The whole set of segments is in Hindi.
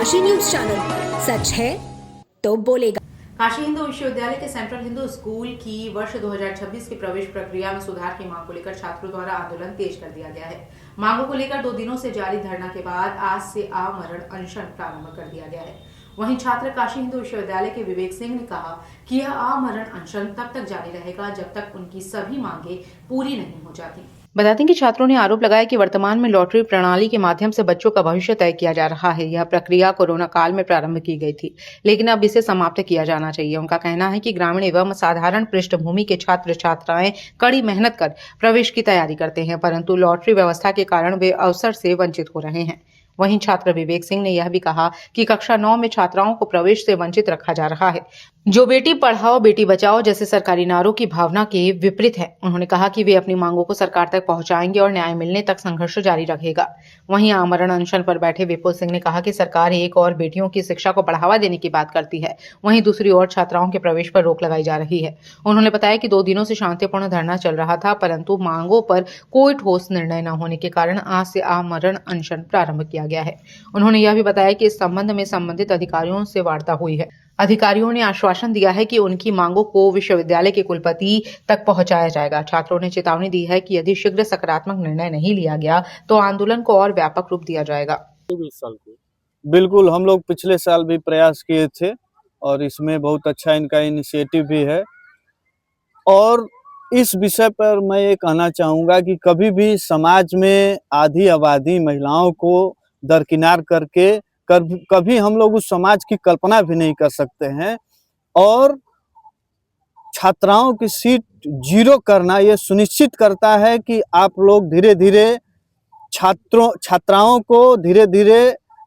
काशी न्यूज चैनल, सच है तो बोलेगा। काशी हिंदू विश्वविद्यालय के सेंट्रल हिंदू स्कूल की वर्ष 2026 की प्रवेश प्रक्रिया में सुधार की मांग को लेकर छात्रों द्वारा आंदोलन तेज कर दिया गया है। मांगों को लेकर 2 दिनों से जारी धरना के बाद आज से आमरण अनशन प्रारंभ कर दिया गया है। वहीं छात्र काशी हिंदू विश्वविद्यालय के विवेक सिंह ने कहा कि यह आमरण अनशन तब तक जारी रहेगा जब तक उनकी सभी मांगे पूरी नहीं हो जाती। बता दें कि छात्रों ने आरोप लगाया कि वर्तमान में लॉटरी प्रणाली के माध्यम से बच्चों का भविष्य तय किया जा रहा है। यह प्रक्रिया कोरोना काल में प्रारंभ की गई थी, लेकिन अब इसे समाप्त किया जाना चाहिए। उनका कहना है कि ग्रामीण एवं साधारण पृष्ठभूमि के छात्र छात्राएं कड़ी मेहनत कर प्रवेश की तैयारी करते हैं, परंतु लॉटरी व्यवस्था के कारण वे अवसर से वंचित हो रहे हैं। वहीं छात्र विवेक सिंह ने यह भी कहा कि कक्षा 9 में छात्राओं को प्रवेश से वंचित रखा जा रहा है, जो बेटी पढ़ाओ बेटी बचाओ जैसे सरकारी नारों की भावना के विपरीत है। उन्होंने कहा कि वे अपनी मांगों को सरकार तक पहुंचाएंगे और न्याय मिलने तक संघर्ष जारी रखेगा। वहीं आमरण अनशन पर बैठे विपुल सिंह ने कहा कि सरकार एक और बेटियों की शिक्षा को बढ़ावा देने की बात करती है, वहीं दूसरी ओर छात्राओं के प्रवेश पर रोक लगाई जा रही है। उन्होंने बताया कि 2 दिनों से शांतिपूर्ण धरना चल रहा था, परंतु मांगों पर कोई ठोस निर्णय न होने के कारण आज से आमरण अनशन प्रारंभ किया गया है। उन्होंने यह भी बताया कि इस संबंध में संबंधित अधिकारियों से वार्ता हुई है। अधिकारियों ने आश्वासन दिया है कि उनकी मांगों को विश्वविद्यालय के कुलपति तक पहुंचाया जाएगा। छात्रों ने चेतावनी दी है कि यदि शीघ्र सकारात्मक निर्णय नहीं लिया गया तो आंदोलन को और व्यापक रूप दिया जाएगा। 20 साल को बिल्कुल हम लोग पिछले साल भी प्रयास किए थे और इसमें बहुत अच्छा इनका इनिशिएटिव भी है। और इस विषय पर मैं ये कहना चाहूँगा कि कभी भी समाज में आधी आबादी महिलाओं को दरकिनार करके कभी हम लोग उस समाज की कल्पना भी नहीं कर सकते हैं। और छात्राओं की सीट जीरो करना ये सुनिश्चित करता है कि आप लोग धीरे धीरे छात्राओं को धीरे धीरे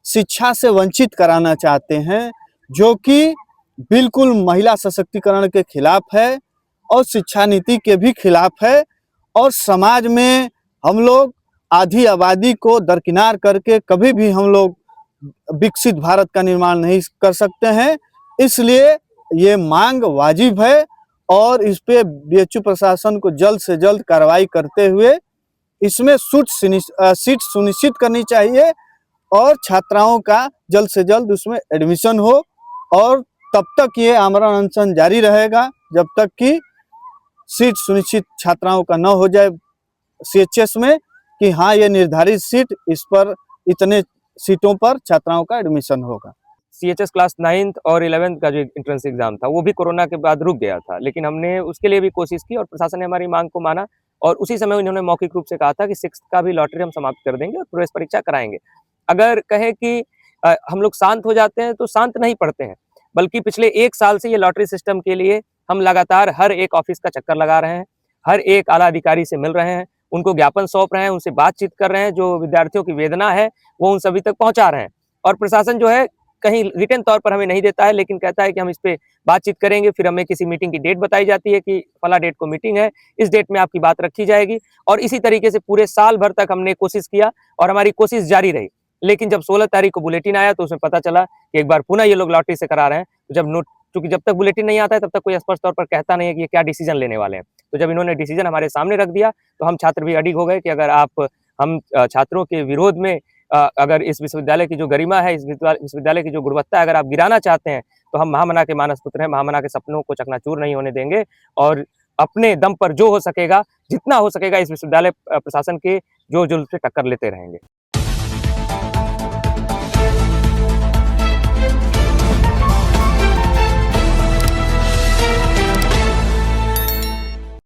शिक्षा से वंचित कराना चाहते हैं, जो कि बिल्कुल महिला सशक्तिकरण के खिलाफ है और शिक्षा नीति के भी खिलाफ है। और समाज में हम लोग आधी आबादी को दरकिनार करके कभी भी हम लोग विकसित भारत का निर्माण नहीं कर सकते हैं। इसलिए ये मांग वाजिब है और इस पे बीएचयू प्रशासन को जल्द से जल्द कार्रवाई करते हुए इसमें सीट सुनिश्चित करनी चाहिए और छात्राओं का जल्द से जल्द उसमें एडमिशन हो। और तब तक ये आमरण अनशन जारी रहेगा जब तक कि सीट सुनिश्चित छात्राओं का न हो जाए सीएचएस में कि हाँ ये निर्धारित सीट, इस पर इतने सीटों पर छात्राओं का एडमिशन होगा। सीएचएस क्लास 9th और 11th का जो एंट्रेंस एग्जाम था वो भी कोरोना के बाद रुक गया था, लेकिन हमने उसके लिए भी कोशिश की और प्रशासन ने हमारी मांग को माना और उसी समय उन्होंने मौखिक रूप से कहा था कि 6th का भी लॉटरी हम समाप्त कर देंगे और प्रवेश परीक्षा कराएंगे। अगर कहें कि हम लोग शांत हो जाते हैं तो शांत नहीं पड़ते हैं, बल्कि पिछले 1 साल से ये लॉटरी सिस्टम के लिए हम लगातार हर एक ऑफिस का चक्कर लगा रहे हैं, हर एक आला अधिकारी से मिल रहे हैं, उनको ज्ञापन सौंप रहे हैं, उनसे बातचीत कर रहे हैं, जो विद्यार्थियों की वेदना है वो उन सभी तक पहुंचा रहे हैं। और प्रशासन जो है कहीं रिटन तौर पर हमें नहीं देता है, लेकिन कहता है कि हम इस पे बातचीत करेंगे। फिर हमें किसी मीटिंग की डेट बताई जाती है कि फला डेट को मीटिंग है, इस डेट में आपकी बात रखी जाएगी। और इसी तरीके से पूरे साल भर तक हमने कोशिश किया और हमारी कोशिश जारी रही। लेकिन जब 16 तारीख को बुलेटिन आया तो उसमें पता चला कि एक बार पुनः ये लोग लॉटरी से करा रहे हैं। तो क्योंकि जब तक बुलेटिन नहीं आता है तब तक कोई स्पष्ट तौर पर कहता नहीं है कि ये क्या डिसीजन लेने वाले हैं। तो जब इन्होंने डिसीजन हमारे सामने रख दिया तो हम छात्र भी अडिग हो गए कि अगर हम छात्रों के विरोध में अगर इस विश्वविद्यालय की जो गरिमा है, इस विश्वविद्यालय की जो गुणवत्ता है, अगर आप गिराना चाहते हैं तो हम महामना के मानस पुत्र हैं, महामना के सपनों को चकनाचूर नहीं होने देंगे और अपने दम पर जो हो सकेगा, जितना हो सकेगा इस विश्वविद्यालय प्रशासन के जो जुल्म से टक्कर लेते रहेंगे।